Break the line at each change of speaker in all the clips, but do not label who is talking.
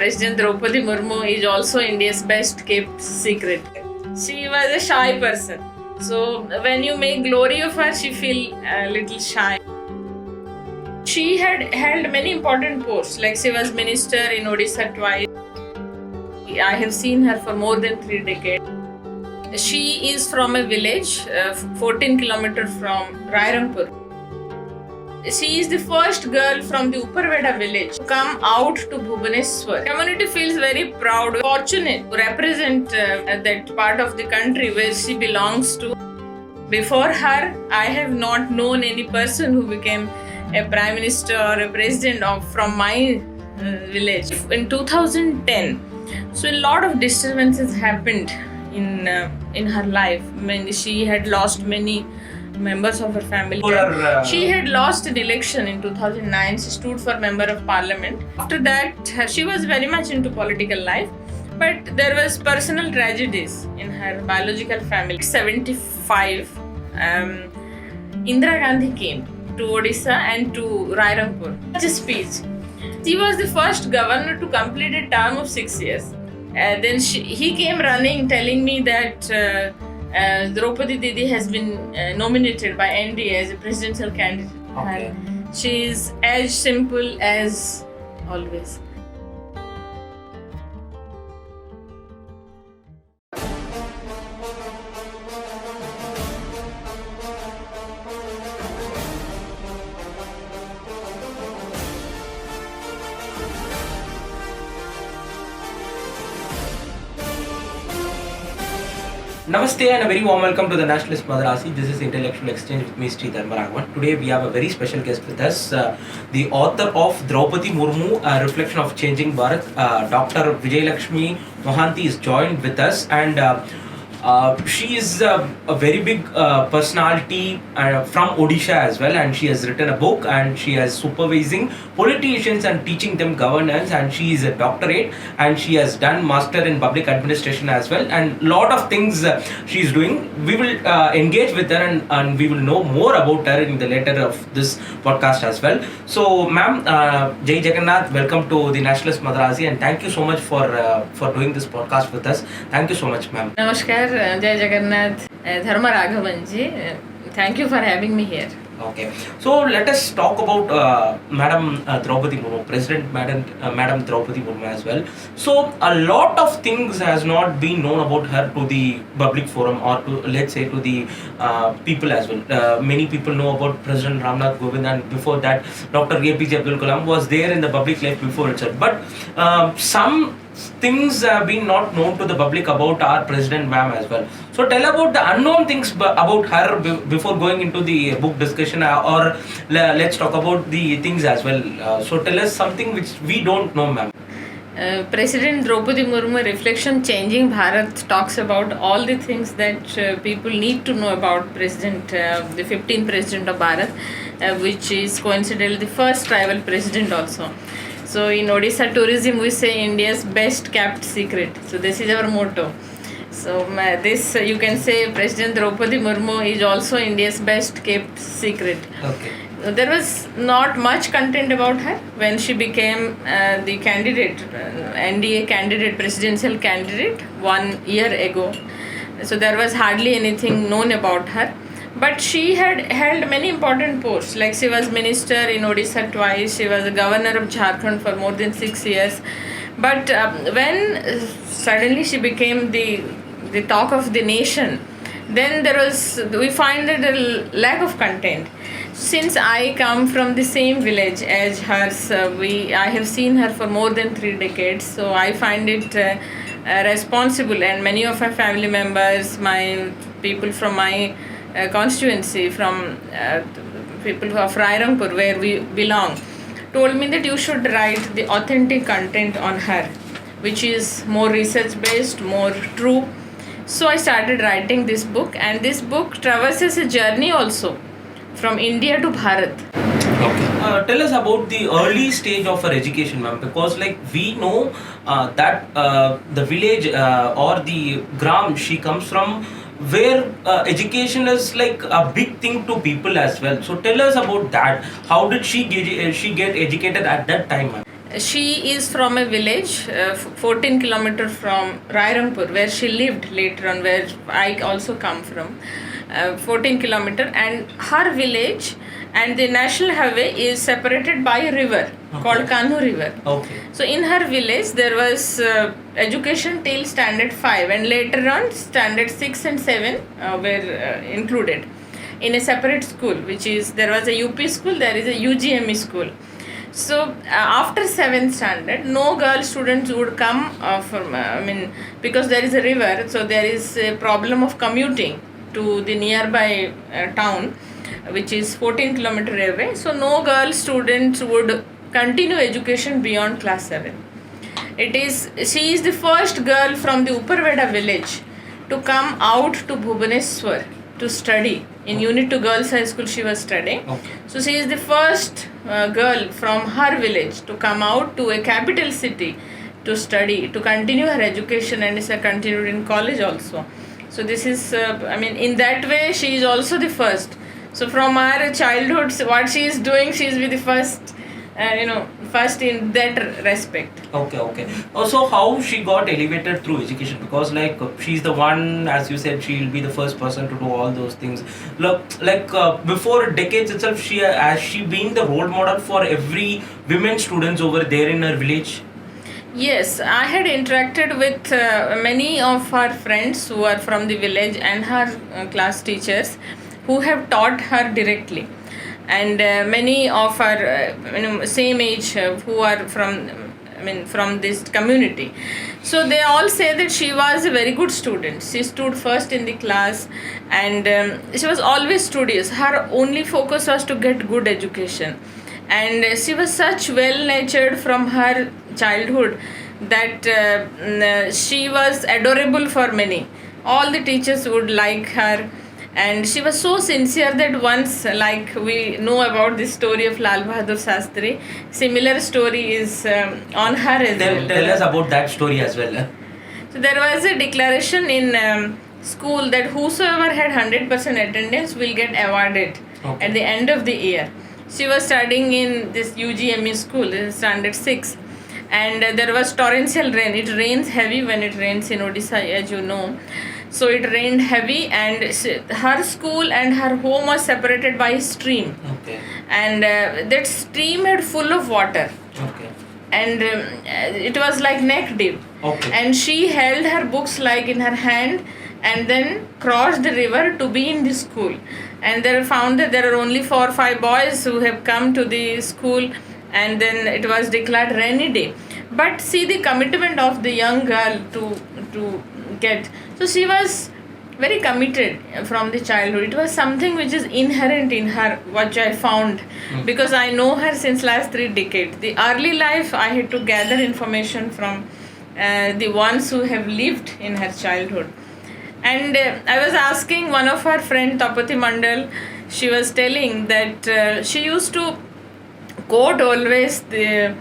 President Droupadi Murmu is also India's best kept secret. She was a shy person. So when you make glory of her, she feel a little shy. She had held many important posts, like she was minister in Odisha twice. I have seen her for more than 3 decades. She is from a village 14 kilometers from Rairampur. She is the first girl from the Upperveda village to come out to Bhubaneswar. The community feels very proud, fortunate to represent that part of the country where she belongs to. Before her, I have not known any person who became a prime minister or a president from my village. In 2010, so a lot of disturbances happened in her life. She had lost many members of her family. She had lost an election in 2009. She stood for member of parliament. After that, she was very much into political life, but there was personal tragedies in her biological family. 75, Indira Gandhi came to Odisha and to Rairampur. Such a speech. She was the first governor to complete a term of 6 years. Then he came running telling me that Droupadi Didi has been nominated by NDA as a presidential candidate.
Okay.
She is as simple as always.
Namaste and a very warm welcome to the Nationalist Madrasi. This is Intellectual Exchange with me, Sri Dharmaraghavan. Today we have a very special guest with us, the author of Droupadi Murmu, A Reflection of Changing Bharat. Dr. Vijayalakshmi Mohanty is joined with us, and she is a very big personality from Odisha as well, and she has written a book and she is supervising politicians and teaching them governance, and she is a doctorate and she has done master in public administration as well, and lot of things she is doing. We will engage with her and we will know more about her in the later of this podcast as well. So ma'am, Jai Jagannath, welcome to the Nationalist Madrasi, and thank you so much for doing this podcast with us. Thank you so much, ma'am.
Namaskar, Jai Jagannath, Dharmaraghavan ji. Thank you for having me here.
Okay, so let us talk about Madam Droupadi Murmu, President Madam Droupadi Murmu as well. So a lot of things has not been known about her to the public forum, or to, let's say, to the people as well. Many people know about President Ramnath Kovind, and before that Dr. APJ Abdul Kalam was there in the public life before itself. But some things have been not known to the public about our President ma'am as well. So tell about the unknown things about her before going into the book discussion, or let's talk about the things as well. So tell us something which we don't know, ma'am.
President Droupadi Murmu, Reflection Changing Bharat, talks about all the things that people need to know about President, the 15th President of Bharat, which is coincidentally the first tribal president also. So in Odisha tourism, we say India's best kept secret. So this is our motto. So this you can say President Droupadi Murmu is also India's best kept secret.
Okay.
There was not much content about her when she became the candidate, NDA candidate, presidential candidate 1 year ago. So there was hardly anything known about her. But she had held many important posts, like she was minister in Odisha twice, she was a governor of Jharkhand for more than 6 years. But when suddenly she became the talk of the nation, then we find that a lack of content. Since I come from the same village as hers, I have seen her for more than 3 decades, so I find it responsible, and many of her family members, my people from my constituency, from people who are from Rairampur, where we belong, told me that you should write the authentic content on her, which is more research based, more true. So I started writing this book, and this book traverses a journey also from India to Bharat.
Okay. Tell us about the early stage of her education, ma'am, because like we know that the village or the gram she comes from, where education is like a big thing to people as well. So tell us about that. How did she get educated at that time, ma'am?
She is from a village 14 kilometers from Rairampur, where she lived later on, where I also come from. 14 kilometers, and her village and the national highway is separated by a river called Kanhu River.
Okay.
So in her village there was education till standard 5, and later on standard 6 and 7 were included in a separate school, which is, there was a UP school, there is a UGME school. So after 7th standard, no girl students would come because there is a river, so there is a problem of commuting to the nearby town, which is 14 kilometers away. So no girl students would continue education beyond class 7. She is the first girl from the Upperveda village to come out to Bhubaneswar to study. In Unit 2 Girls High School she was studying.
Okay.
So she is the first girl from her village to come out to a capital city to study, to continue her education, and is continued in college also. So this is, in that way she is also the first. So from our childhood, what she is doing, she is with the first, first in that respect.
Okay. Also, how she got elevated through education? Because she's the one, as you said, she'll be the first person to do all those things. Before decades itself, has she been the role model for every women students over there in her village?
Yes, I had interacted with many of her friends who are from the village and her class teachers who have taught her directly, and many of her same age who are from this community. So they all say that she was a very good student. She stood first in the class, and she was always studious. Her only focus was to get good education, and she was such well-natured from her childhood that she was adorable for many. All the teachers would like her, and she was so sincere that once, like we know about the story of Lal Bahadur Shastri, similar story is on her as well.
Tell us about that story as well.
So there was a declaration in school that whosoever had 100% attendance will get awarded at the end of the year. She was studying in this UGME school, in standard 6, and there was torrential rain. It rains heavy when it rains in Odisha, as you know. So it rained heavy, and her school and her home was separated by a stream.
Okay.
And that stream had full of water.
Okay.
And it was like neck deep.
Okay.
And she held her books like in her hand, and then crossed the river to be in the school. And they found that there are only 4 or 5 boys who have come to the school, and then it was declared rainy day. But see the commitment of the young girl to get. So she was very committed from the childhood. It was something which is inherent in her, what I found, because I know her since last 3 decades. The early life I had to gather information from the ones who have lived in her childhood. And I was asking one of her friend, Tapati Mandal, she was telling that she used to quote always the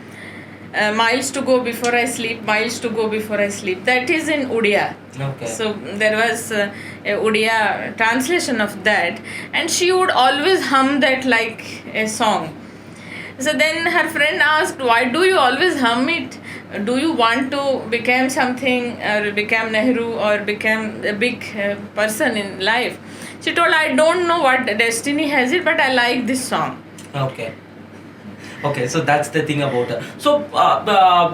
miles to go before I sleep, miles to go before I sleep. That is in Odia.
Okay.
So there was a Odia translation of that, and she would always hum that like a song. So then her friend asked, why do you always hum it? Do you want to become something, or become Nehru, or become a big person in life? She told, I don't know what destiny has it, but I like this song.
Okay, so that's the thing about her. So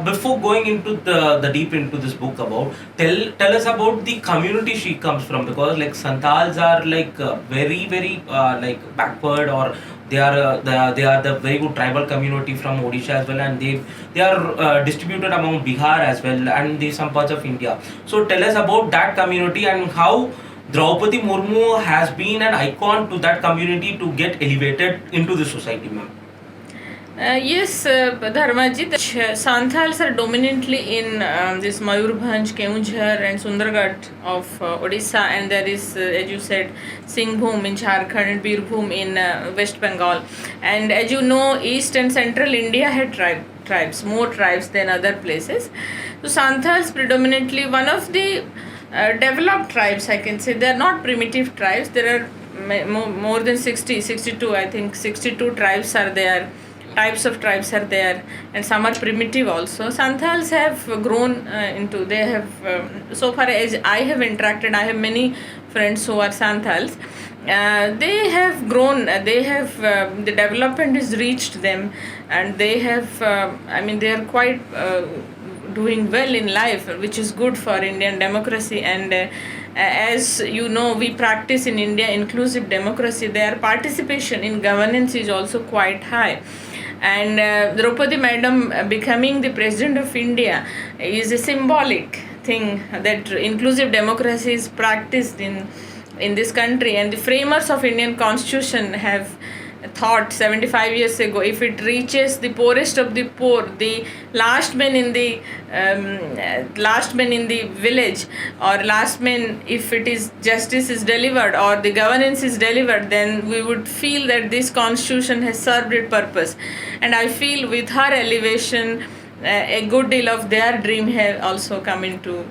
before going into the deep into this book, about tell us about the community she comes from, because like Santals are like very like backward, or they are the very good tribal community from Odisha as well, and they are distributed among Bihar as well, and some parts of India. So tell us about that community and how Droupadi Murmu has been an icon to that community to get elevated into the society, ma'am.
Yes, Dharmaji, the Santals are dominantly in this Mayurbhanj, Keonjhar and Sundargarh of Odisha, and there is, as you said, Singhbhum in Jharkhand and Birbhum in West Bengal. And as you know, East and Central India had tribes, more tribes than other places. So Santals predominantly one of the developed tribes, I can say. They are not primitive tribes. There are more than 62, I think 62 tribes are there types of tribes are there, and some are primitive also. Santals have grown into, they have, so far as I have interacted, I have many friends who are Santals. They have grown, they have, the development has reached them, and they have, they are quite doing well in life, which is good for Indian democracy. And as you know, we practice in India inclusive democracy. Their participation in governance is also quite high. And Droupadi Madam becoming the President of India is a symbolic thing that inclusive democracy is practiced in this country. And the framers of Indian Constitution have thought 75 years ago, if it reaches the poorest of the poor, the last man in the village, or last man, if it is justice is delivered or the governance is delivered, then we would feel that this constitution has served its purpose. And I feel with her elevation, a good deal of their dream have also come into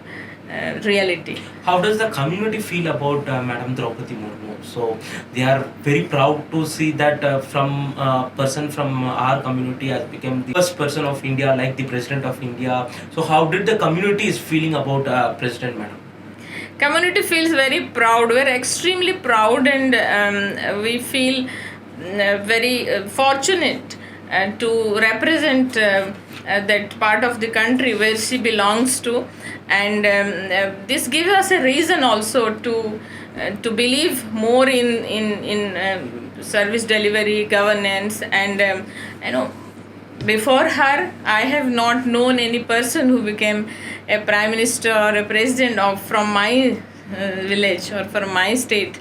reality.
How does the community feel about Madam Droupadi Murmu? So they are very proud to see that from person from our community has become the first person of India, like the President of India. So how did the community is feeling about President Madam?
Community feels very proud. We're extremely proud, and we feel very fortunate to represent that part of the country where she belongs to. And this gives us a reason also to believe more in service delivery, governance. And before her, I have not known any person who became a prime minister or a president from my village or from my state.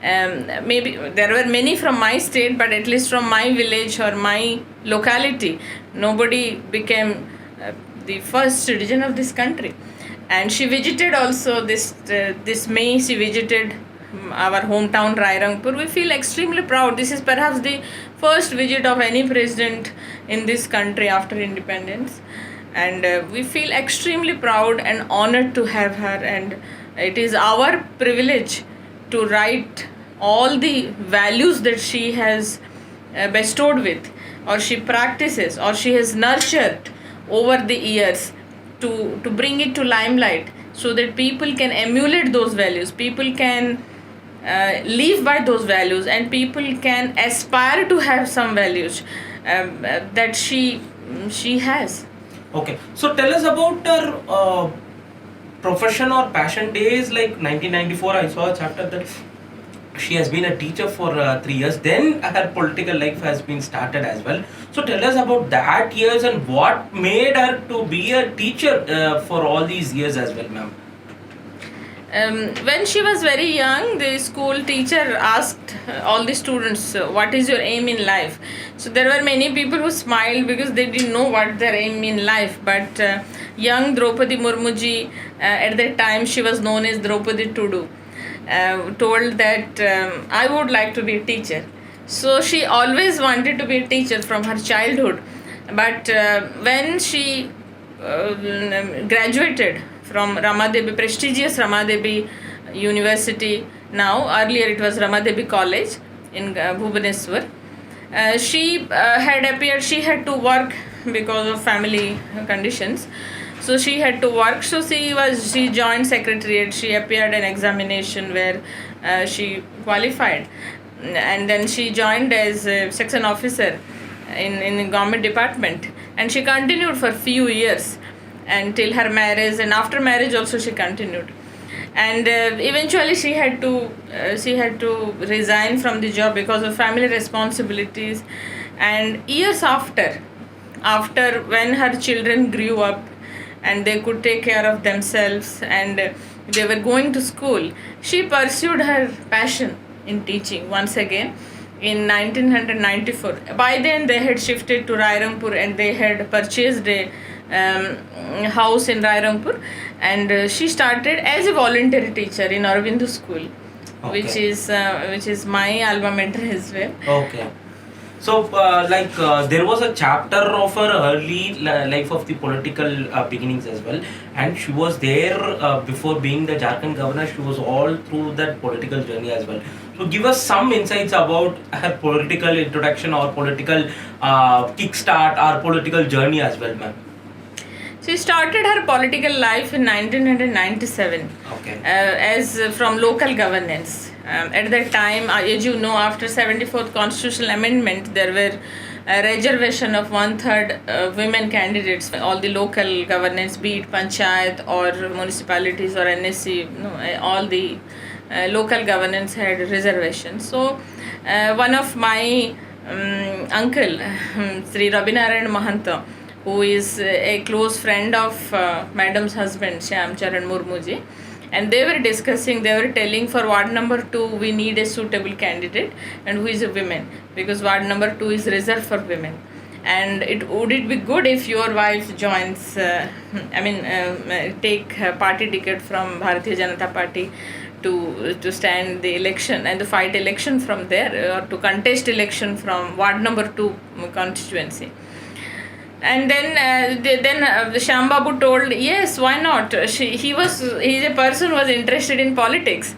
Maybe there were many from my state, but at least from my village or my locality, nobody became the first citizen of this country. And she visited also this May, she visited our hometown Rairangpur. We feel extremely proud. This is perhaps the first visit of any president in this country after independence. And we feel extremely proud and honored to have her. And it is our privilege to write all the values that she has bestowed with, or she practices, or she has nurtured over the years, to bring it to limelight, so that people can emulate those values, people can live by those values, and people can aspire to have some values that she has.
Okay, so tell us about her profession or passion days. Like 1994, I saw a chapter that she has been a teacher for 3 years. Then her political life has been started as well. So tell us about that years and what made her to be a teacher for all these years as well, ma'am.
When she was very young, the school teacher asked all the students, what is your aim in life? So there were many people who smiled because they didn't know what their aim in life. But young Droupadi Murmu ji, at that time she was known as Droupadi Tudu, told that I would like to be a teacher. So she always wanted to be a teacher from her childhood. But when she graduated from Ramadevi, prestigious Ramadevi University now, earlier it was Ramadevi College in Bhubaneswar, she had appeared, she had to work because of family conditions. So she had to work. So she joined secretariat. She appeared an examination where she qualified, and then she joined as a section officer in the government department, and she continued for few years until her marriage, and after marriage also she continued. And eventually she had to resign from the job because of family responsibilities. And years after when her children grew up and they could take care of themselves and they were going to school, she pursued her passion in teaching once again in 1994. By then they had shifted to Rairangpur and they had purchased a house in Rairangpur, and she started as a voluntary teacher in Aurobindo School,
Okay.
which is my alma mater as well.
Okay. So, there was a chapter of her early life of the political beginnings as well, and she was there before being the Jharkhand governor. She was all through that political journey as well. So give us some insights about her political introduction or political kickstart or political journey as well, ma'am.
She started her political life in 1997
Okay.
as from local governance. At that time, as you know, after 74th constitutional amendment, there were a reservation of 1/3 women candidates. All the local governance, be it panchayat or municipalities or NSC, all the local governance had reservations. So, one of my uncle, Sri Rabinarayan Mahanta, who is a close friend of Madam's husband, Shyam Charan Murmuji, and they were discussing, they were telling for ward number 2 we need a suitable candidate and who is a woman, because ward number 2 is reserved for women. And would it be good if your wife joins, take a party ticket from Bharatiya Janata Party to stand the election and to fight election from there, or to contest election from ward number 2 constituency. And then Shyam Babu told, yes, why not? He's a person who was interested in politics,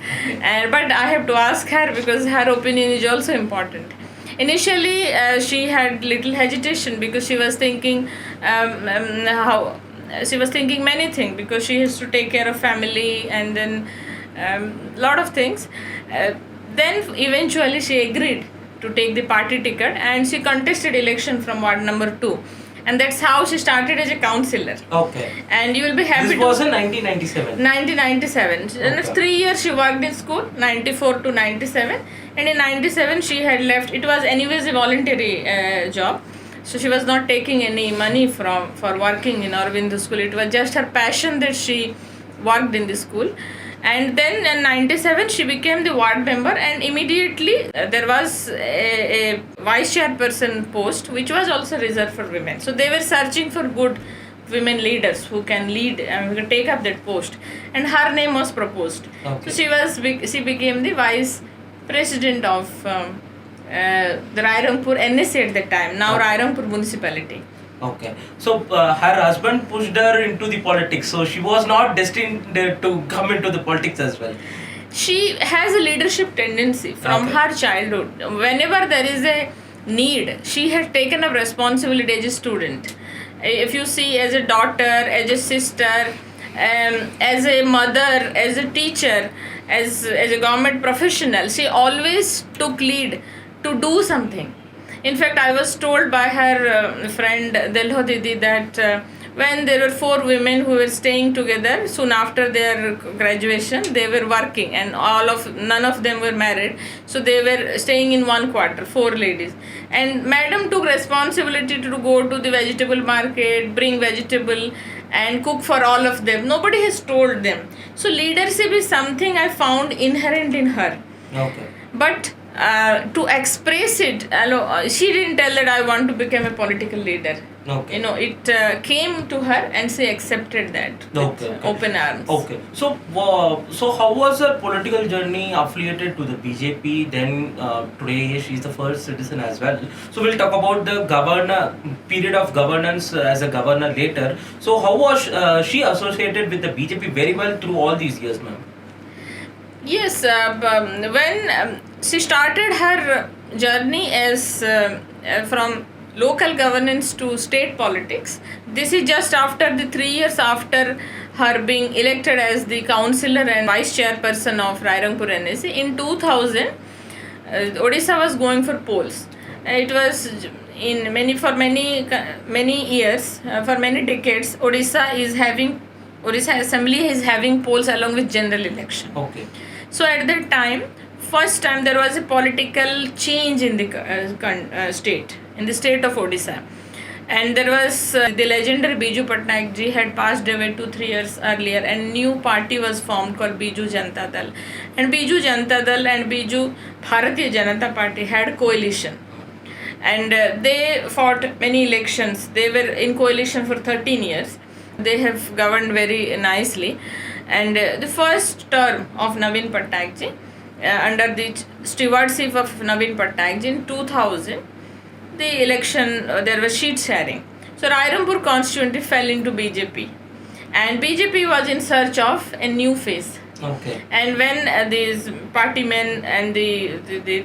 but I have to ask her because her opinion is also important. Initially, she had little hesitation because she was thinking many things, because she has to take care of family and then lot of things. Then eventually she agreed to take the party ticket and she contested election from ward number 2. And that's how she started as a councillor.
Okay.
And you will be happy.
This was in 1997.
1997.
Okay.
In 3 years she worked in school, 94 to 97. And in 97 she had left. It was anyways a voluntary job. So she was not taking any money for working in Aurobindo school. It was just her passion that she worked in the school. And then in 97 she became the ward member, and immediately there was a vice chairperson post which was also reserved for women. So they were searching for good women leaders who can lead and who can take up that post, and her name was proposed.
Okay.
So she became the vice president of the Rairampur NSC at that time, now
Okay.
Rairampur municipality.
Okay, so her husband pushed her into the politics, so she was not destined to come into the politics as well.
She has a leadership tendency from
Okay.
her childhood. Whenever there is a need, she has taken up responsibility as a student. If you see, as a daughter, as a sister, as a mother, as a teacher, as a government professional, she always took lead to do something. In fact, I was told by her friend Delho Didi that when there were 4 women who were staying together soon after their graduation, they were working, and none of them were married, so they were staying in one quarter, 4 ladies. And madam took responsibility to go to the vegetable market, bring vegetable and cook for all of them. Nobody has told them. So leadership is something I found inherent in her.
Okay.
But to express it, she didn't tell that I want to become a political leader.
Okay.
It came to her and she accepted that
Okay.
with open arms.
Okay. So how was her political journey affiliated to the BJP? Then today she is the first citizen as well. So we'll talk about the period of governance as a governor later. So how was she associated with the BJP very well through all these years, ma'am?
Yes, when she started her journey as from local governance to state politics, this is just after the 3 years after her being elected as the councillor and vice chairperson of Rairampur NSC. In 2000, Odisha was going for polls. It was in many years, for many decades, Odisha Assembly is having polls along with general election.
Okay.
So at that time, first time there was a political change in the state, in the state of Odisha. And there was the legendary Biju Patnaik ji had passed away 2-3 years earlier, and new party was formed called Biju Janata Dal. And Biju Janata Dal and Biju Bharatiya Janata Party had coalition. And they fought many elections. They were in coalition for 13 years. They have governed very nicely. And the first term of Naveen Patnaik ji, under the stewardship of Naveen Patnaik ji, in 2000, the election, there was sheet sharing. So Rairampur constituency fell into BJP. And BJP was in search of a new face.
Okay.
And when these party men and the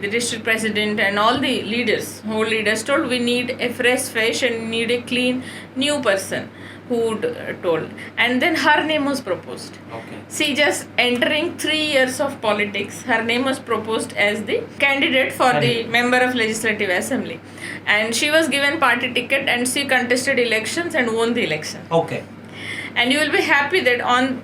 district president and all the leaders, whole leaders told we need a fresh face and need a clean new person who would told. And then her name was proposed.
Okay.
She just entering 3 years of politics, her name was proposed as the candidate for the member of legislative assembly. And she was given party ticket and she contested elections and won the election.
Okay.
And you will be happy that on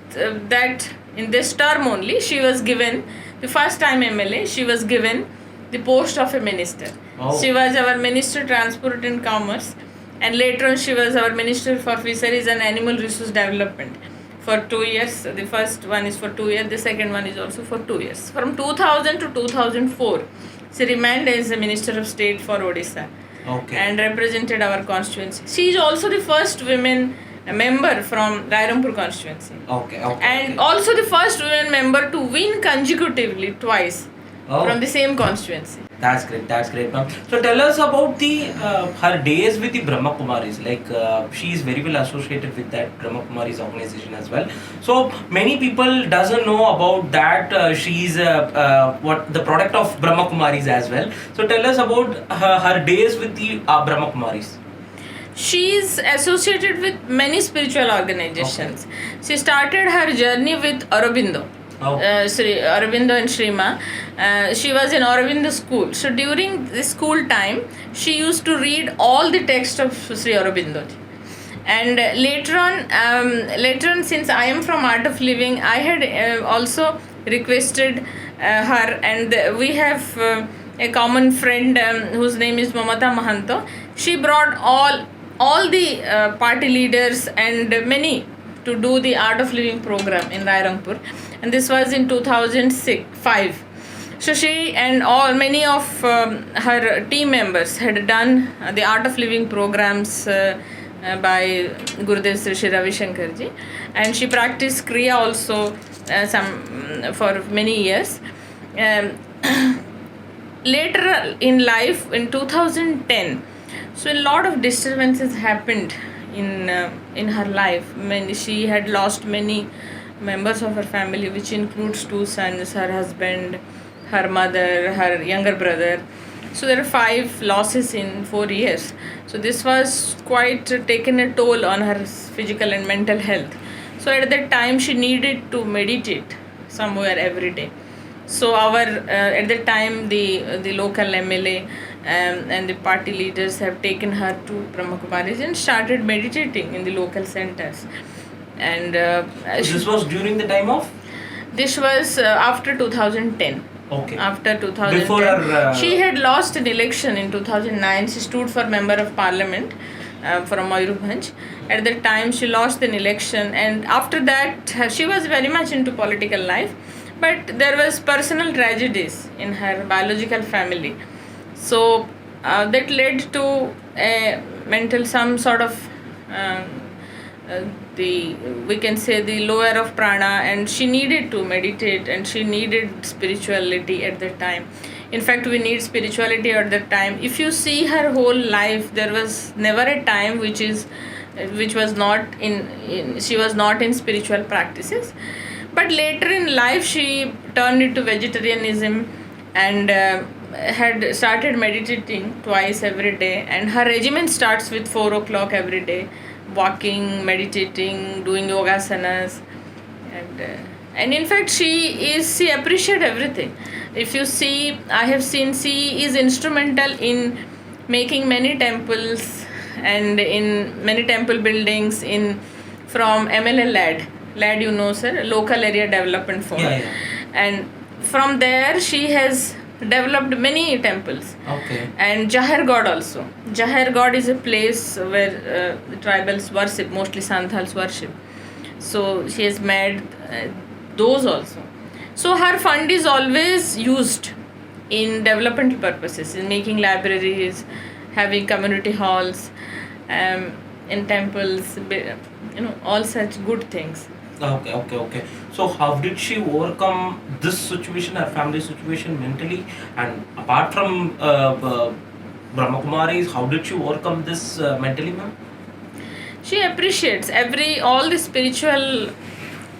that in this term only she was given the first time MLA, she was given the post of a minister.
Oh.
She was our Minister Transport and Commerce, and later on she was our Minister for Fisheries and Animal Resource Development for 2 years. The first one is for 2 years, the second one is also for 2 years. From 2000 to 2004, she remained as the Minister of State for Odisha.
Okay.
And represented our constituency. She is also the first women member from Nadir-Zenith constituency.
Okay. Okay.
And also the first women member to win consecutively twice from the same constituency.
That's great. That's great, ma'am. So tell us about the her days with the Brahma Kumaris. Like she is very well associated with that Brahma Kumaris organization as well. So many people doesn't know about that. She is what the product of Brahma Kumaris as well. So tell us about her days with the Brahma Kumaris.
She is associated with many spiritual organizations. Okay. She started her journey with Aurobindo.
Oh.
Sri Aurobindo and Shrima. She was in Aurobindo school. So during the school time, she used to read all the texts of Sri Aurobindo. And later on, since I am from Art of Living, I had also requested her, and we have a common friend whose name is Mamata Mahanto. She brought all the party leaders and many to do the Art of Living program in Nadir-Zenith, and this was in 2005. So she and many of her team members had done the Art of Living programs by Gurudev Sri Ravi Shankarji, and she practiced Kriya also for many years. Later in life, in 2010, so a lot of disturbances happened in her life. She had lost many members of her family, which includes 2 sons, her husband, her mother, her younger brother. So there are 5 losses in 4 years. So this was quite taken a toll on her physical and mental health. So at that time she needed to meditate somewhere every day. So at that time the local MLA and the party leaders have taken her to Brahma Kumaris and started meditating in the local centers. And
this was during the time of?
This was after 2010.
Okay.
After 2010.
Before her,
she had lost an election in 2009. She stood for Member of Parliament from Mayurbhanj. At that time she lost an election, and after that she was very much into political life. But there was personal tragedies in her biological family. So that led to some sort of we can say the lower of prana, and she needed to meditate and she needed spirituality at that time. In fact, we need spirituality at that time. If you see her whole life, there was never a time which was not she was not in spiritual practices. But later in life she turned into vegetarianism and had started meditating twice every day, and her regimen starts with 4 o'clock every day, walking, meditating, doing yogasanas, and in fact she appreciates everything. If you see, I have seen she is instrumental in making many temples and in many temple buildings from MLA LAD, you know, sir, Local Area Development Fund.
Yeah.
And from there she has developed many temples.
Okay.
And Jahar God also. Jahar God is a place where the tribals worship, mostly Santals worship. So she has made those also. So her fund is always used in developmental purposes, in making libraries, having community halls, in temples, all such good things.
Okay. So how did she overcome this situation, her family situation mentally? And apart from Brahma Kumaris, how did she overcome this mentally, ma'am?
She appreciates all the spiritual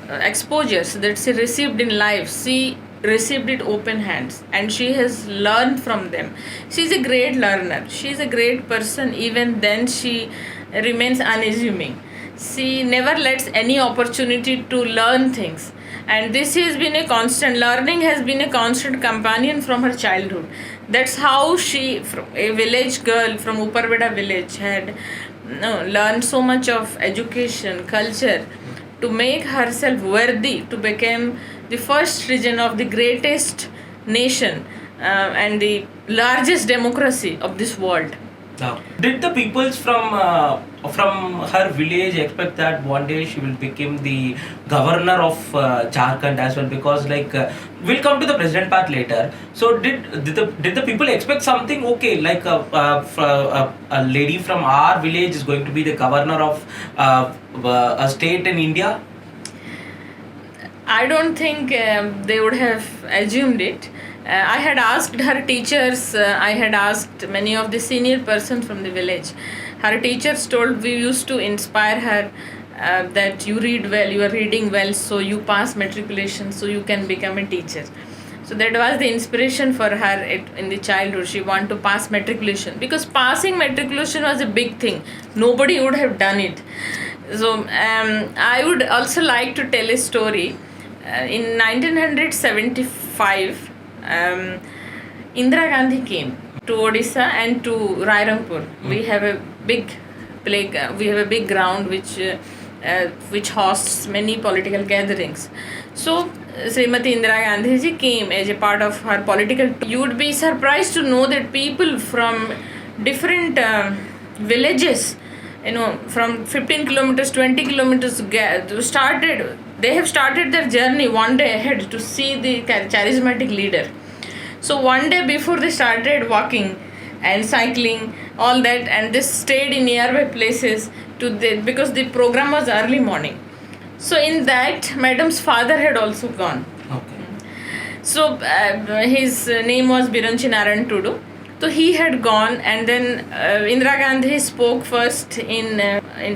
exposures that she received in life, she received it open hands and she has learned from them. She's a great learner. She's a great person. Even then, she remains unassuming. She never lets any opportunity to learn things. And this has been a constant learning, has been a constant companion from her childhood. That's how she, from a village girl from Uparveda village, had learned so much of education, culture, to make herself worthy to become the first citizen of the greatest nation and the largest democracy of this world.
Now, did the peoples from her village expect that one day she will become the governor of Jharkhand as well? Because we'll come to the president part later. So did the people expect something? Okay, like a lady from our village is going to be the governor of a state in India.
I don't think they would have assumed it. I had asked her teachers, I had asked many of the senior persons from the village. Her teachers told we used to inspire her that you read well, you are reading well, so you pass matriculation, so you can become a teacher. So that was the inspiration for her in the childhood. She wanted to pass matriculation because passing matriculation was a big thing. Nobody would have done it. So I would also like to tell a story. In 1975, Indira Gandhi came to Odisha and to Rairangpur. We have a big we have a big ground which hosts many political gatherings. So Srimati Indira Gandhi ji came as a part of her political. You would be surprised to know that people from different villages, from 15 kilometers, 20 kilometers they have started their journey one day ahead to see the charismatic leader. So one day before they started walking and cycling, all that, and they stayed in nearby places because the program was early morning. So in that, madam's father had also gone.
Okay.
So his name was Birunchi Narayan Tudu. So he had gone, and then Indira Gandhi spoke first in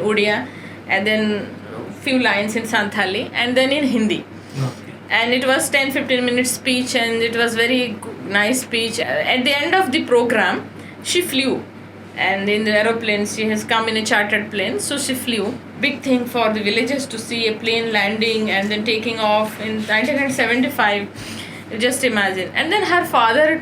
Odia, and then few lines in Santhali, and then in Hindi.
Okay.
And it was 10-15 minutes speech, and it was very nice speech. At the end of the program, she flew, and in the aeroplane, she has come in a chartered plane, so she flew. Big thing for the villagers to see a plane landing and then taking off in 1975. Just imagine. And then her father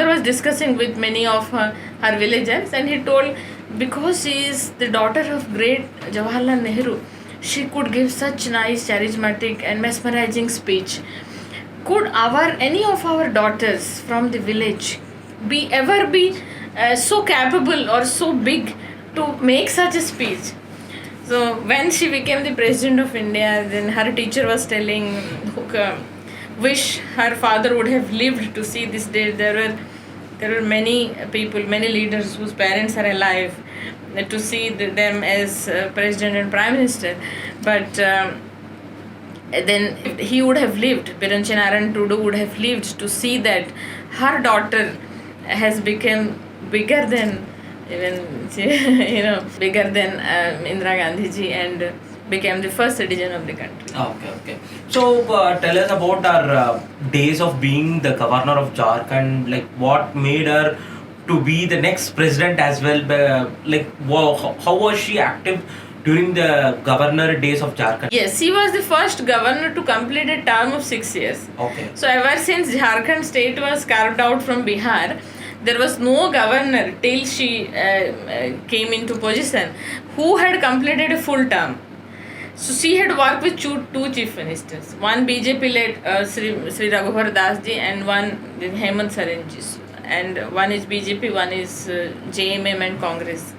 was discussing with many of her villagers, and he told, because she is the daughter of great Jawaharlal Nehru, she could give such nice, charismatic and mesmerizing speech. Could any of our daughters from the village ever be so capable or so big to make such a speech? So when she became the president of India, then her teacher was telling, wish her father would have lived to see this day. There were many people, many leaders whose parents are alive, to see them as president and prime minister. But then he would have lived, Birunchi Narayan Tudu would have lived to see that her daughter has become bigger than bigger than Indira Gandhi ji, and became the first citizen of the country.
Okay. So tell us about our days of being the governor of Jharkhand. Like, what made her to be the next president as well? How was she active during the governor days of Jharkhand?
Yes, she was the first governor to complete a term of 6 years.
Okay.
So ever since Jharkhand state was carved out from Bihar, there was no governor till she came into position who had completed a full term. So she had worked with two chief ministers, one BJP led Sri Raghuvar Das ji, and one Hemant Soren ji, and one is BJP, one is JMM and Congress.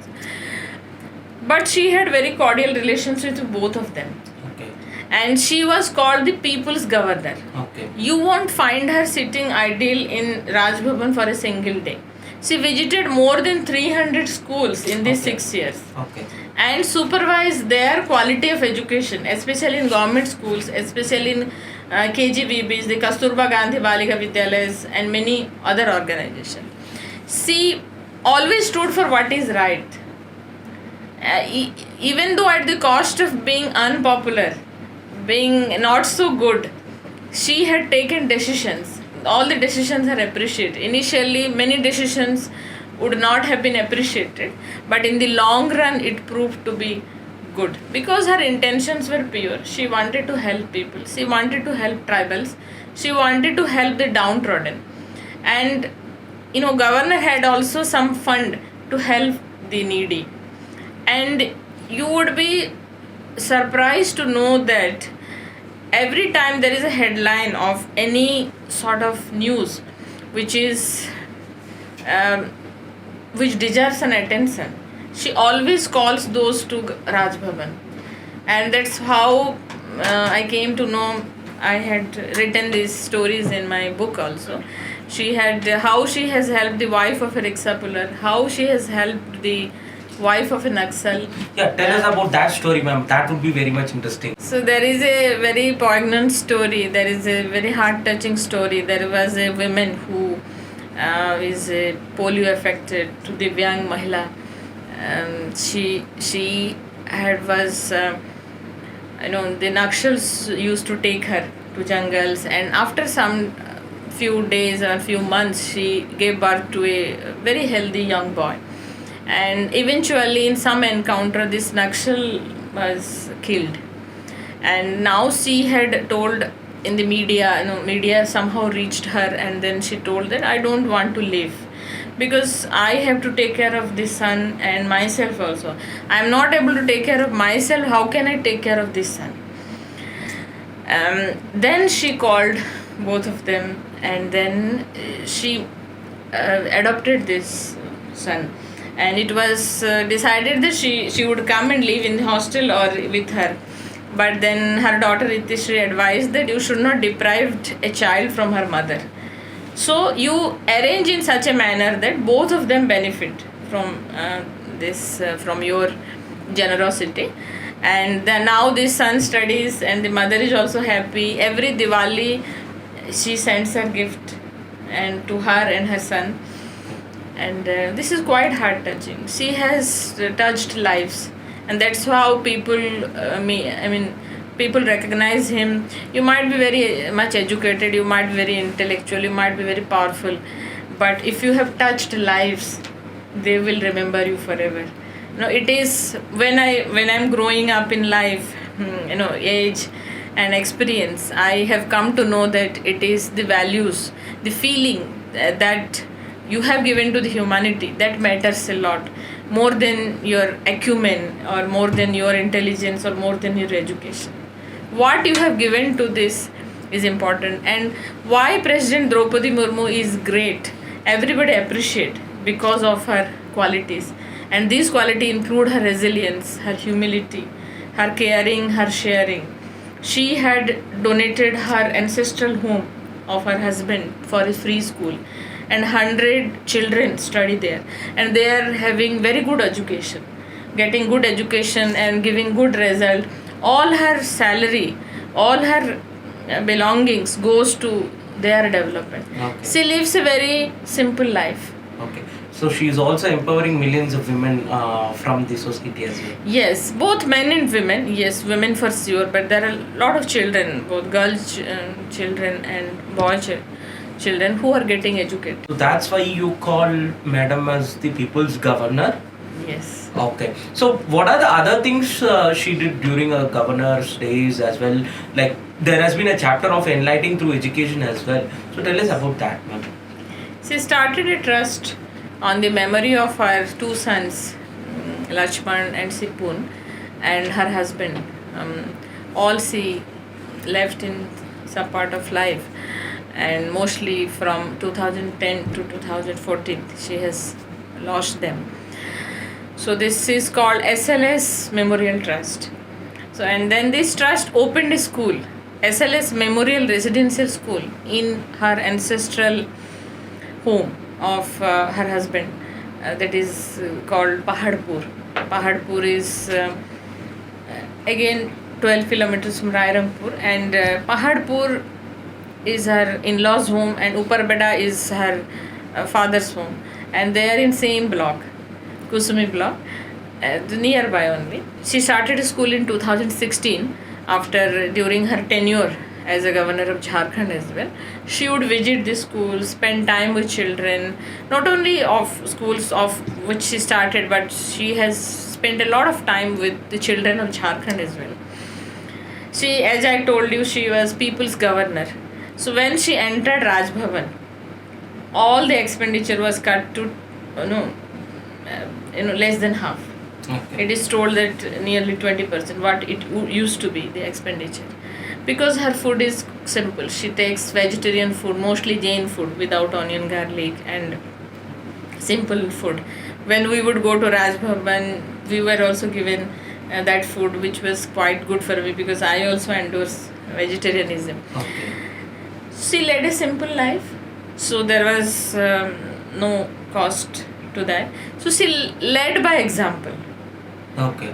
But she had very cordial relations with both of them.
Okay.
And she was called the people's governor.
Okay.
You won't find her sitting idle in Raj Bhavan for a single day. She visited more than 300 schools in these 6 years.
Okay.
And supervised their quality of education, especially in government schools, especially in KGVBs, the Kasturba Gandhi Balika Vidyalayas, and many other organizations. She always stood for what is right. Even though at the cost of being unpopular, being not so good, she had taken decisions. All the decisions are appreciated. Initially, many decisions would not have been appreciated, but in the long run, it proved to be good because her intentions were pure. She wanted to help people, she wanted to help tribals, she wanted to help the downtrodden. And governor had also some fund to help the needy. And you would be surprised to know that every time there is a headline of any sort of news which is which deserves an attention, she always calls those to Raj Bhavan. And that's how I came to know. I had written these stories in my book also. She had how she has helped the wife of a rickshaw puller, how she has helped the wife of a Naxal.
Yeah, tell us about that story, ma'am. That would be very much interesting.
So there is a very poignant story. There is a very heart-touching story. There was a woman who is polio affected, to Divyang Mahila. She had was the Nakshals used to take her to jungles, and after some few days or few months, she gave birth to a very healthy young boy. And eventually, in some encounter, this Nakshal was killed. And now she had told in the media, media somehow reached her, and then she told that I don't want to live because I have to take care of this son and myself also. I am not able to take care of myself. How can I take care of this son? Then she called both of them, and then she adopted this son. And it was decided that she would come and live in the hostel or with her. But then her daughter Itishri advised that you should not deprive a child from her mother. So you arrange in such a manner that both of them benefit from from your generosity. And then now this son studies and the mother is also happy. Every Diwali she sends a gift and to her and her son. And this is quite heart touching. She has touched lives, and that's how people people recognize him. You might be very much educated, you might be very intellectual, you might be very powerful, but if you have touched lives, they will remember you forever. It is when I'm growing up in life, age and experience, I have come to know that it is the values, the feeling that you have given to the humanity that matters a lot, more than your acumen or more than your intelligence or more than your education. What you have given to this is important. And why President Droupadi Murmu is great, everybody appreciate because of her qualities. And these qualities include her resilience, her humility, her caring, her sharing. She had donated her ancestral home of her husband for a free school, and 100 children study there, and they are having very good education, getting good education and giving good result. All her salary, all her belongings goes to their development.
Okay.
She lives a very simple life.
Okay. So she is also empowering millions of women from the society as well.
Yes, both men and women. Yes, women for sure, but there are a lot of children, both girls children and boy children who are getting educated.
So that's why you call Madam as the people's governor?
Yes.
Okay. So what are the other things she did during her governor's days as well? Like there has been a chapter of enlightening through education as well. So tell us about that, ma'am.
She started a trust on the memory of her two sons, Lakshman and Sipun, and her husband. All she left in some part of life, and mostly from 2010 to 2014 she has lost them. So this is called SLS Memorial Trust. So and then this trust opened a school, SLS Memorial Residential School, in her ancestral home of her husband, that is called Pahadpur. Pahadpur is again 12 kilometers from Rairampur, and Pahadpur is her in-laws home, and Uparbeda is her father's home, and they are in same block, Kusumi block. nearby only. She started school in 2016 during her tenure as a governor of Jharkhand as well. She would visit the schools, spend time with children, not only of schools of which she started, but she has spent a lot of time with the children of Jharkhand as well. She, as I told you, she was people's governor. So when she entered Raj Bhavan, all the expenditure was cut to less than half.
Okay.
It is told that nearly 20% what it used to be the expenditure, because her food is simple. She takes vegetarian food, mostly Jain food without onion, garlic, and simple food. When we would go to Raj Bhavan, we were also given that food, which was quite good for me because I also endorse vegetarianism.
Okay.
She led a simple life, so there was no cost to that. So she led by example.
Okay.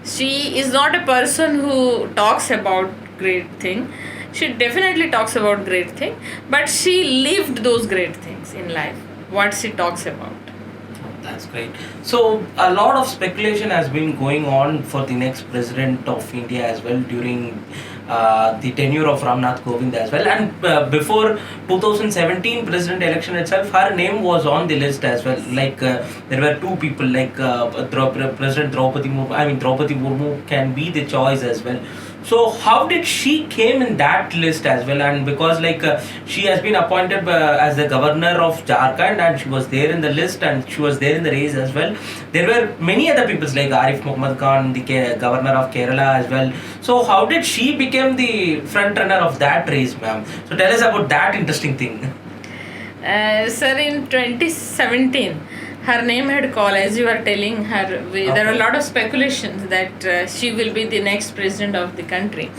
She is not a person who talks about great thing. She definitely talks about great thing, but she lived those great things in life. What she talks about.
That's great. So a lot of speculation has been going on for the next president of India as well during the tenure of Ramnath Kovind as well. And before 2017 president election itself, her name was on the list as well. Like there were two people like President Draupadi Murmu. I mean Draupadi Murmu can be the choice as well. So how did she came in that list as well? And because like she has been appointed as the governor of Jharkhand and she was there in the list and she was there in the race as well. There were many other people like Arif Muhammad Khan, the governor of Kerala as well. So how did she become the front runner of that race, ma'am? So tell us about that interesting thing.
Sir, in 2017, her name had called, as you were telling her. There are a lot of speculations that she will be the next president of the country.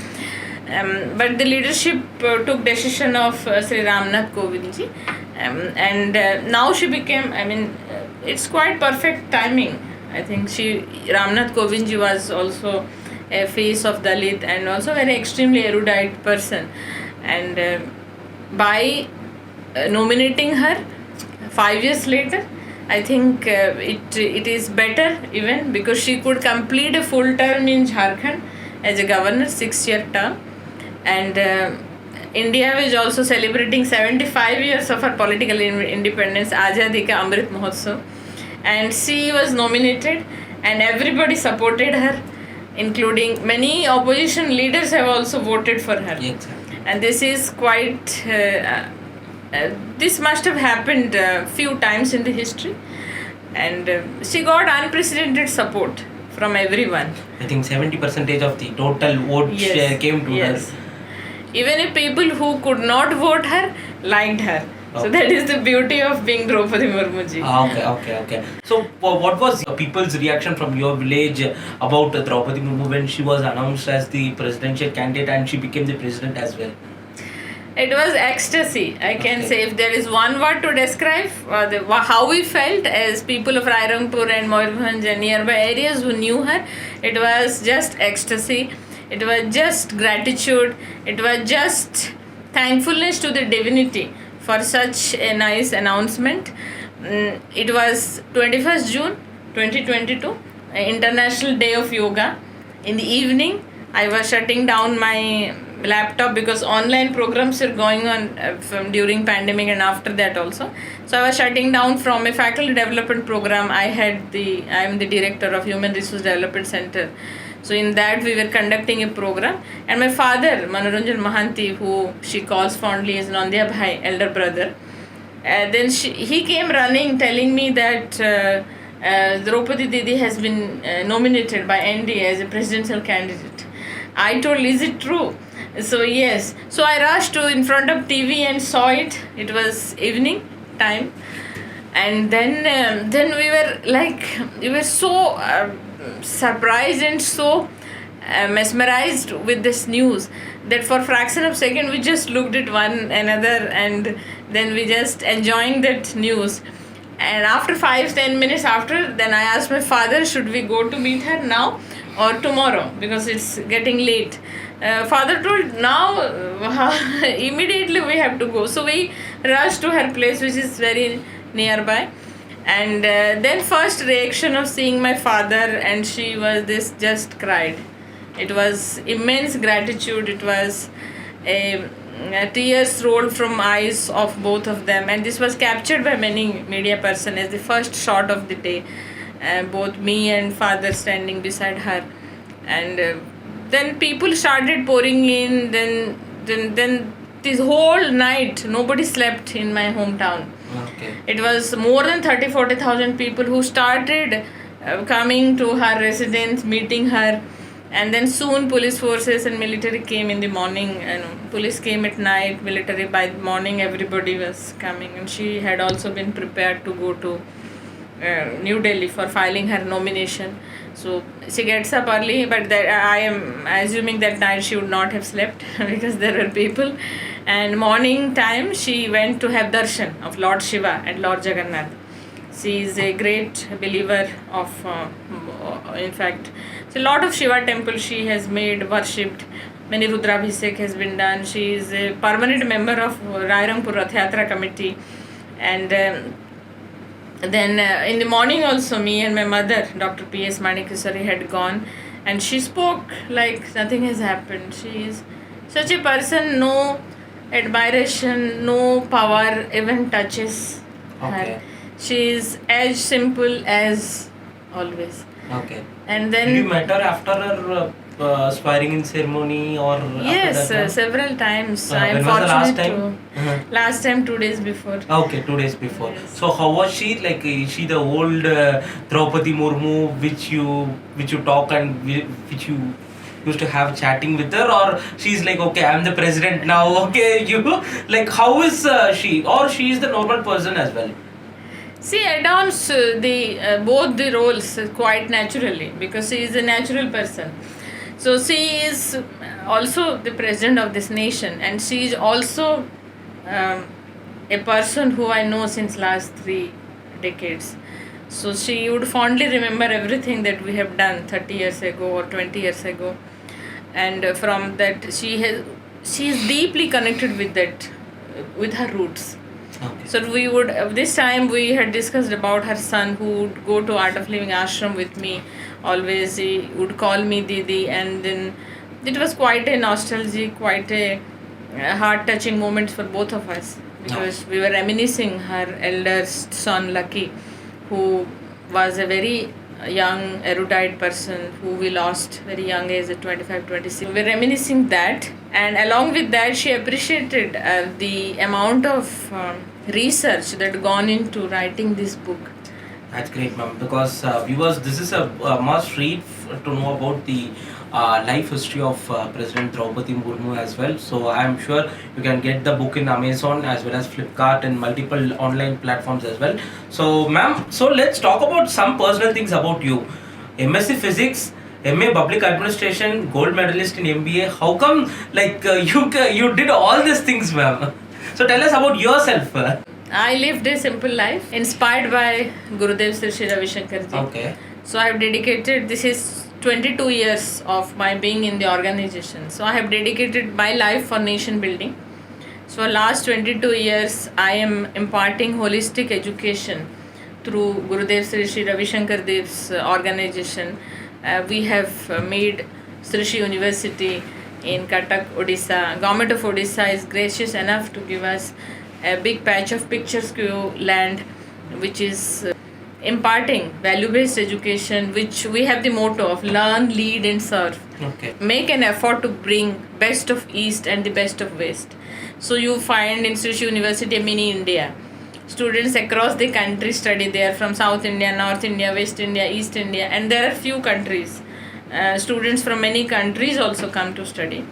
But the leadership took decision of Sri Ramnath Kovindji, and now she became. It's quite perfect timing. I think Ramnath Kovindji was also a face of Dalit and also very extremely erudite person, and by nominating her 5 years later, I think it is better even because she could complete a full term in Jharkhand as a governor, 6-year term, and India is also celebrating 75 years of her political independence, Azadi Ka Amrit Mahotsav, and she was nominated and everybody supported her, including many opposition leaders have also voted for her.
Exactly.
And this is quite this must have happened few times in the history, and she got unprecedented support from everyone.
I think 70% of the total vote share came to her.
Even if people who could not vote her liked her. Okay. So that is the beauty of being Droupadi Murmu ji.
Okay. So what was people's reaction from your village about Droupadi Murmu when she was announced as the presidential candidate and she became the president as well?
It was ecstasy, I can say. If there is one word to describe how we felt as people of Rairangpur and Moyurbhanj and nearby areas who knew her, it was just ecstasy. It was just gratitude. It was just thankfulness to the divinity for such a nice announcement. It was 21st June 2022, International Day of Yoga. In the evening, I was shutting down my laptop because online programs are going on from during pandemic and after that also. So I was shutting down from a faculty development program. I am the director of Human Resource Development Center. So in that we were conducting a program, and my father Manoranjan Mahanti, who she calls fondly as Nandya Bhai, elder brother, then he came running telling me that Droupadi Didi has been nominated by NDA as a presidential candidate. I told, is it true? So yes. So I rushed to in front of TV and saw it. It was evening time, and then we were so surprised and so mesmerized with this news that for fraction of second we just looked at one another, and then we just enjoying that news. And after 5-10 minutes after, then I asked my father, should we go to meet her now or tomorrow, because it's getting late. Father told, now immediately we have to go. So we rushed to her place, which is very nearby, And then first reaction of seeing my father, and she was this, just cried. It was immense gratitude. It was tears rolled from eyes of both of them, and this was captured by many media person as the first shot of the day. Both me and father standing beside her, and then people started pouring in. Then this whole night nobody slept in my hometown.
Okay.
It was more than 30-40,000 people who started coming to her residence, meeting her, and then soon police forces and military came in the morning. And police came at night, military by morning. Everybody was coming, and she had also been prepared to go to New Delhi for filing her nomination. So she gets up early, but that I am assuming that night she would not have slept because there were people. And morning time she went to have darshan of Lord Shiva and Lord Jagannath. She is a great believer of, in fact, so a lot of Shiva temples she has made, worshipped. Many Rudrabhisek has been done. She is a permanent member of Rairangpur Rath Yatra committee, and then in the morning also me and my mother, Dr. P.S. Manikeswari, had gone, and she spoke like nothing has happened. She is such a person, no admiration, no power even touches
Okay.
her. She is as simple as always.
Okay.
And
Did you
then
met her after her swearing in ceremony or
yes,
after that?
several times. I
When
am
was the last
fortunate
time?
to. Last time 2 days before.
Okay, 2 days before.
Yes.
So how was she? Like, is she the old Draupadi Murmu which you talk and which you used to have chatting with her, or she's like, okay, I'm the president now. Okay, you like, how is she, or she is the normal person as well?
She adorns the both the roles quite naturally because she is a natural person. So she is also the president of this nation, and she is also um, a person who I know since last 3 decades. So she would fondly remember everything that we have done 30 years ago or 20 years ago, and from that she is deeply connected with that, with her roots.
Okay.
So we would this time we had discussed about her son who would go to Art of Living ashram with me. Always he would call me Didi, and then it was quite a nostalgic, quite a heart touching moment for both of us because we were reminiscing her eldest son Lucky, who was a very young erudite person who we lost very young age at 25-26. We're reminiscing that, and along with that she appreciated the amount of research that gone into writing this book.
That's great, ma'am. Because viewers, this is a must read to know about the life history of President Draupadi Murmu as well. So I am sure you can get the book in Amazon as well as Flipkart and multiple online platforms as well. So, ma'am, so let's talk about some personal things about you. MSc Physics, MA Public Administration, gold medalist in MBA. How come like you did all these things, ma'am? So tell us about yourself.
I lived a simple life inspired by Gurudev Sri Ravi Shankar ji.
Okay.
So I have dedicated, this is 22 years of my being in the organization. So I have dedicated my life for nation building. So last 22 years I am imparting holistic education through Gurudev Sri Ravi Shankar Dev's organization. We have made Sri University in Cuttack, Odisha. Government of Odisha is gracious enough to give us a big patch of picturesque land, which is imparting value-based education, which we have the motto of learn, lead and serve.
Okay.
Make an effort to bring best of East and the best of West. So you find in Sri University a mini India. Students across the country study there, from South India, North India, West India, East India, and there are few countries. Students from many countries also come to study.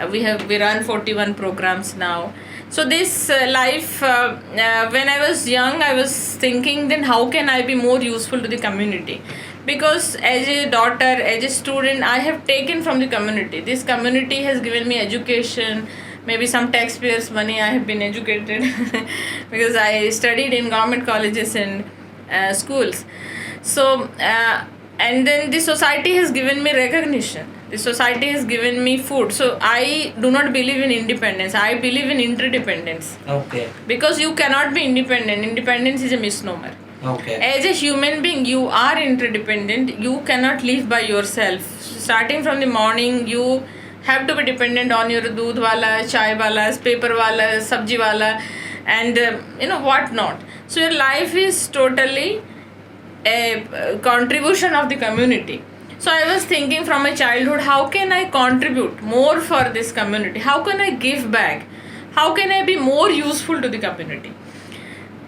We run 41 programs now. So this life, when I was young, I was thinking, then how can I be more useful to the community? Because as a daughter, as a student, I have taken from the community. This community has given me education, maybe some taxpayers' money. I have been educated because I studied in government colleges and schools. So and then the society has given me recognition. The society has given me food. So I do not believe in independence. I believe in interdependence.
Okay.
Because you cannot be independent. Independence is a misnomer.
Okay.
As a human being, you are interdependent. You cannot live by yourself. Starting from the morning, you have to be dependent on your doodh wala, chai wala, paper wala, sabji wala, and what not. So your life is totally a contribution of the community. So I was thinking from my childhood, how can I contribute more for this community? How can I give back? How can I be more useful to the community?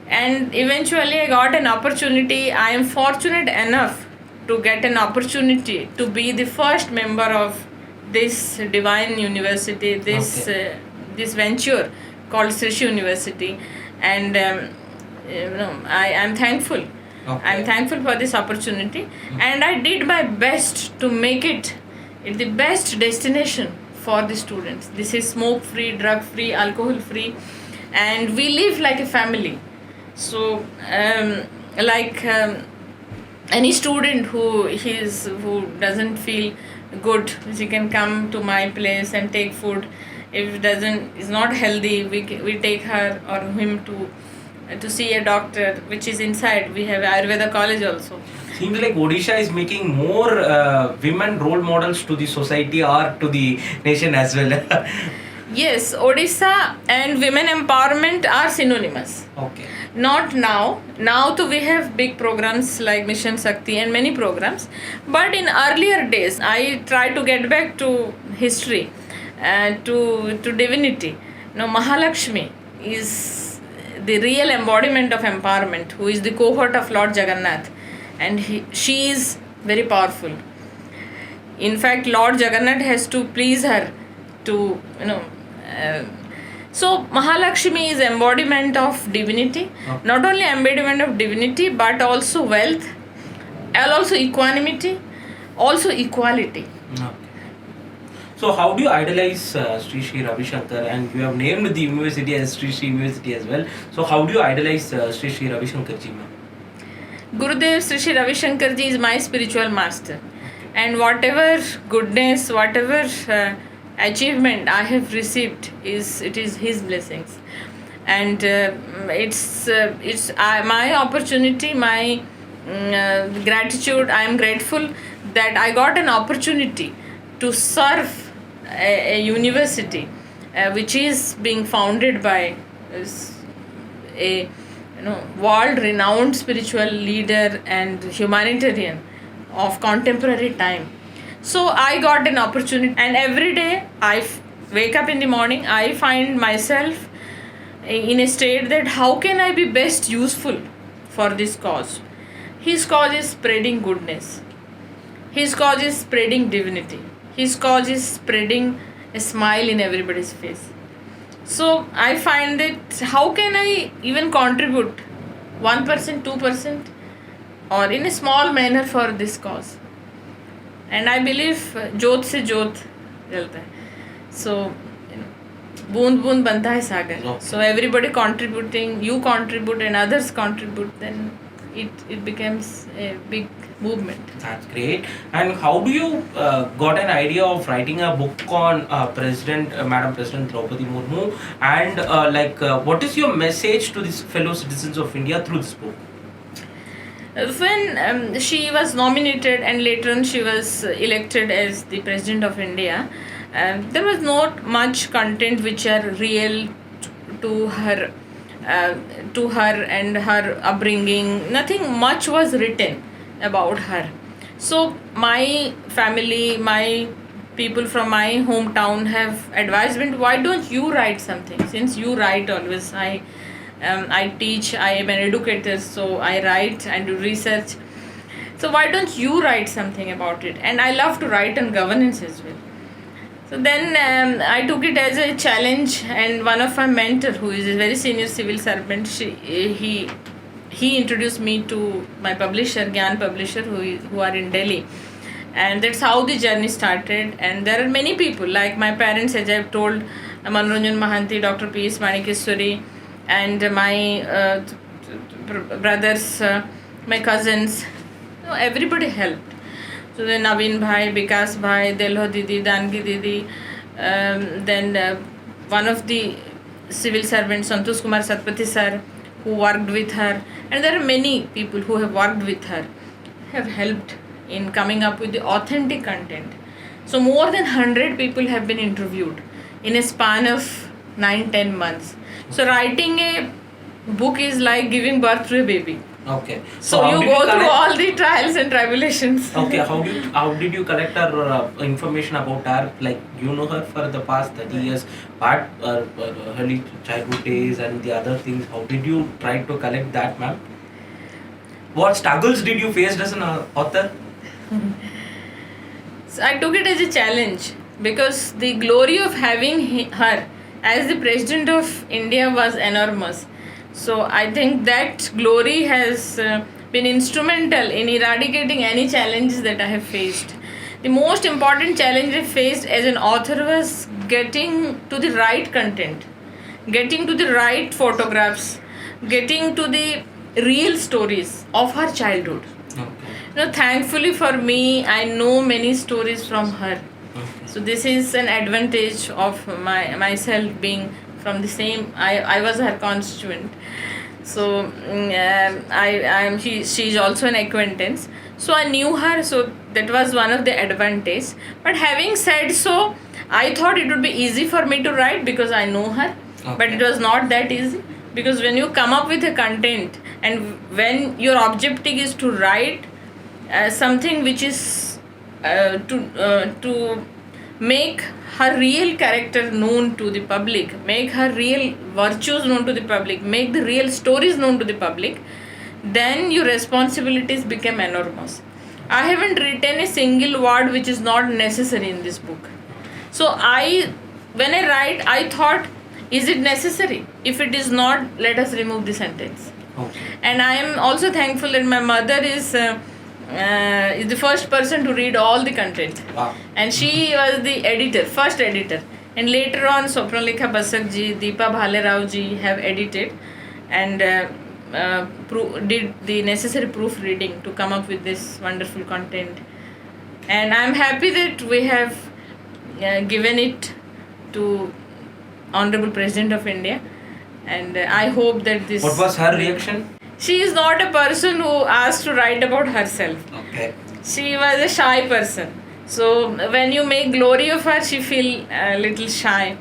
And eventually I got an opportunity. I am fortunate enough to get an opportunity to be the first member of this divine university, this venture called Srishi University, and I am thankful.
Okay.
I'm thankful for this opportunity, and I did my best to make it the best destination for the students. This is smoke free, drug free, alcohol free, and we live like a family. So, any student who doesn't feel good, she can come to my place and take food. If is not healthy, we take her or him to see a doctor, which is inside. We have Ayurveda college also.
Seems like Odisha is making more women role models to the society or to the nation as well.
Yes, Odisha and women empowerment are synonymous.
Okay.
Not now. Now too we have big programs like Mission Shakti and many programs. But in earlier days, I try to get back to history, to divinity. Now Mahalakshmi is the real embodiment of empowerment, who is the cohort of Lord Jagannath, and she is very powerful. In fact, Lord Jagannath has to please her to so Mahalakshmi is embodiment of divinity.
Okay.
Not only embodiment of divinity, but also wealth, and also equanimity, also equality.
Okay. So how do you idolize Sri Sri Ravi Shankar, and you have named the university as Sri Sri University as well. So how do you idolize Sri Sri Ravi Shankar ji, ma'am?
Gurudev Sri Sri Ravi Shankar ji is my spiritual master, and whatever goodness, whatever achievement I have received is his blessings, and it's my opportunity, my gratitude. I am grateful that I got an opportunity to serve a university which is being founded by a world renowned spiritual leader and humanitarian of contemporary time. So I got an opportunity, and every day I wake up in the morning, I find myself in a state that how can I be best useful for this cause. His cause is spreading goodness, his cause is spreading divinity, his cause is spreading a smile in everybody's face. So I find that how can I even contribute 1%, 2%, or in a small manner for this cause. And I believe jyot se jyot jalta hai. So boond boond banta hai sagar.
Okay.
So everybody contributing, you contribute and others contribute, then it becomes a big movement.
That's great. And how do you got an idea of writing a book on Madam President Droupadi Murmu, and what is your message to these fellow citizens of India through this book?
When she was nominated and later on she was elected as the President of India, there was not much content which are real to her and her upbringing. Nothing much was written about her. So my family, my people from my hometown have advised me, why don't you write something? Since you write always, I teach, I am an educator, so I write and do research. So why don't you write something about it? And I love to write on governance as well. So then I took it as a challenge, and one of my mentor, who is a very senior civil servant, he introduced me to my publisher, Gyan Publisher, who are in Delhi. And that's how the journey started. And there are many people, like my parents, as I've told, Manoranjan Mahanti, Dr. P.S. Manikeswari, and my brothers, my cousins, everybody helped. So then Naveen Bhai, Vikas Bhai, Delho Didi, Dangi Didi, then one of the civil servants, Santosh Kumar Satpathy sir, who worked with her, and there are many people who have worked with her, have helped in coming up with the authentic content. So more than 100 people have been interviewed in a span of 9-10 months. So writing a book is like giving birth to a baby.
Okay.
So
how
you
did
go through
collect-
all the trials and tribulations.
Okay, how did you collect her information about her? Like, you know her for the past 30 years, but early childhood days and the other things. How did you try to collect that, ma'am? What struggles did you face as an author?
So I took it as a challenge because the glory of having her as the president of India was enormous. So I think that glory has been instrumental in eradicating any challenges that I have faced. The most important challenge I faced as an author was getting to the right content, getting to the right photographs, getting to the real stories of her childhood.
Okay.
Thankfully for me, I know many stories from her.
Okay.
So this is an advantage of myself being from the same. I was her constituent. So she's also an acquaintance. So I knew her. So that was one of the advantages. But having said so, I thought it would be easy for me to write because I know her.
Okay.
But it was not that easy, because when you come up with a content and when your objective is to write something which is to make her real character known to the public, make her real virtues known to the public, make the real stories known to the public, then your responsibilities become enormous. I haven't written a single word which is not necessary in this book. So when I write, I thought, is it necessary? If it is not, let us remove the sentence.
Okay.
And I am also thankful that my mother is the first person to read all the content.
Wow.
And she was the editor, first editor. And later on, Swapnalekha Basak ji, Deepa Bhale Rao ji have edited and did the necessary proofreading to come up with this wonderful content. And I'm happy that we have given it to Honorable President of India. And I hope that this...
What was her reaction?
She is not a person who asked to write about herself.
Okay.
She was a shy person. So when you make glory of her, she feel a little shy.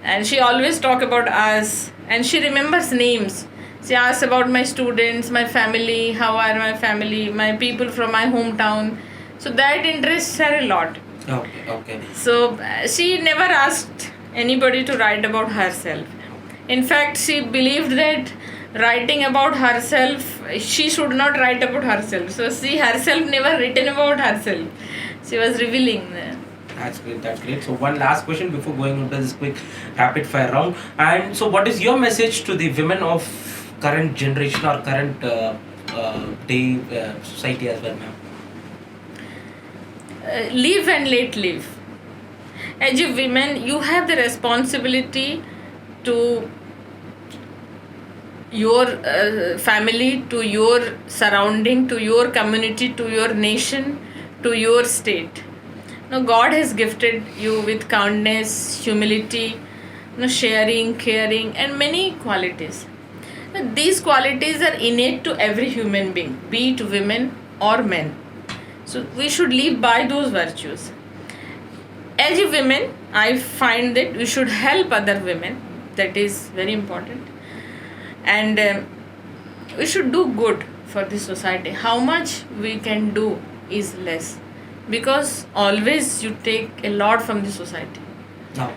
And she always talk about us. And she remembers names. She asks about my students, my family, how are my family, my people from my hometown. So that interests her a lot.
Okay. Okay.
So she never asked anybody to write about herself. In fact, she believed that writing about herself, she should not write about herself. So she herself never written about herself. She was revealing.
That's great. That's great. So one last question before going into this quick rapid fire round. And so, what is your message to the women of current generation or current day society as well, ma'am?
Live and let live. As a woman, you have the responsibility to your family, to your surrounding, to your community, to your nation, to your state. Now, God has gifted you with kindness, humility, sharing, caring, and many qualities. Now, these qualities are innate to every human being, be it women or men. So we should live by those virtues. As a woman, I find that we should help other women. That is very important. And we should do good for the society. How much we can do is less, because always you take a lot from the society.
Okay.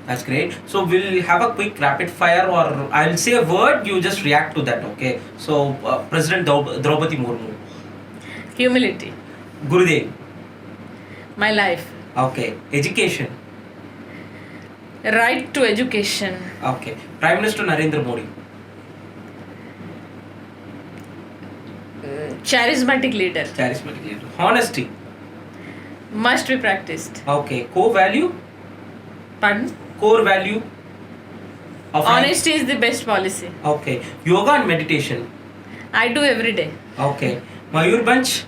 That's great. So we'll have a quick rapid fire, or I'll say a word, you just react to that. Okay. So President Droupadi Murmu.
Humility.
Gurudev.
My life.
Okay. Education.
Right to education.
Okay. Prime Minister Narendra Modi.
Charismatic leader.
Charismatic leader. Honesty.
Must be practiced.
Okay. Core value.
Pardon?
Core value. Of
Honesty is the best policy.
Okay. Yoga and meditation.
I do every day.
Okay. Mayur Bunch.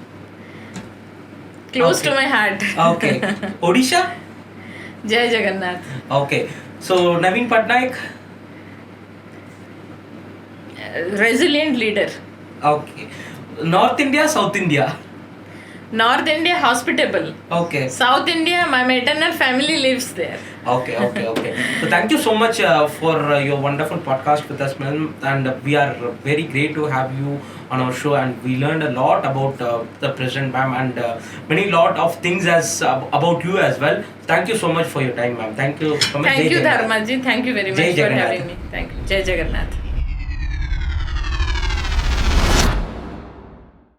Close
Okay.
to my heart.
Okay. Odisha.
Jai Jagannath.
Okay. So Naveen Patnaik.
resilient leader.
Okay. North India, South India.
North India, hospitable.
Okay.
South India, my maternal family lives there.
Okay. So thank you so much for your wonderful podcast with us, ma'am. And we are very great to have you on our show. And we learned a lot about the president, ma'am, and many lot of things as about you as well. Thank you so much for your time, ma'am. Thank you so much.
Thank
Jai
you,
Jagannath.
Dharmaji. Thank you very
Jai
much for
Jagannath.
having me. Thank you. Jai Jagannath.